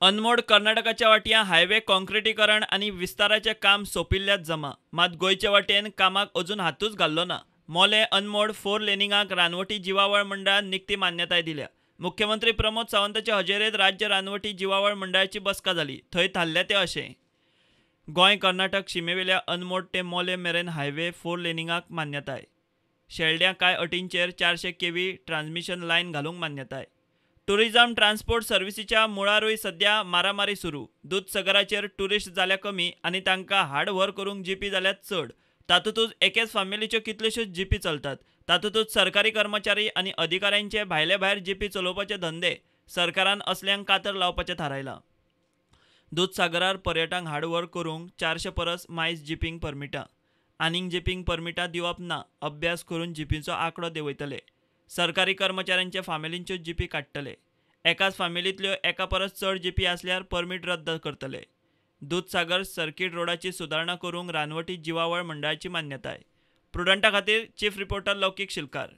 अनमोड कर्नाटकाच्या वाटयां हायवे कॉन्क्रिटीकरण आणि विस्ताराचे काम सोंपिल्ल्यात जमा. मात गोयचे वाटेन कामाक अजून हातूच घाल्लो ना. मोले अनमोड 4 लेनिंगाक रानवटी जिवावळ मंडळान निखटी मान्यताय दिल्या. मुख्यमंत्री प्रमोद सावंताचे हजेरेंत राज्य रानवटी जिवावळ मंडळाची बसका जाली. थंय थारले ते अशें: गोंय कर्नाटक शिमेवेल्या अनमोड ते मोले मेरेन हायवे 4 लेनिंगाक मान्यताय. शेलड्या कांय अटींचेर 400 kV ट्रान्समिशन लायन घालूंक मान्यताय. टुरिझम ट्रान्सपोर्ट सर्व्हिसीच्या मुळारूय सध्या मारामारी सुरू. दूधसागराचेर टुरिस्ट जाल्या कमी आनी तांकां हाड व्हर करूंक जीपी जाल्यात चड. तातूंतच एकेच फामिलीच्यो कितल्योशोच जीपी चलतात. तातूंतच सरकारी कर्मचारी आनी अधिकाऱ्यांचे भायले भायर जीपी चलोवपाचे धंदे सरकारान असल्यांक कातर लावपाचें थारायलां. दूधसागरार पर्यटकांक हाड व्हर करूंक 400 परस मायज जीपींक परमिटां. आनीक जीपींक परमिटां दिवप ना. अभ्यास करून जीपींचो आंकडो देंवयतले. सरकारी कर्मचाऱ्यांचे फामिलींच्यो जीपी काडटले. एकाच फामिलींतल्यो एका परस चड जीपी आसल्यार परमीट रद्द करतले. दूधसागर सर्कीट रोडाची सुदारणा करूंक रानवटी जिवावळ मंडळाची मान्यताय. प्रुडंटा खातीर चीफ रिपोर्टर लौकीक शिलकार.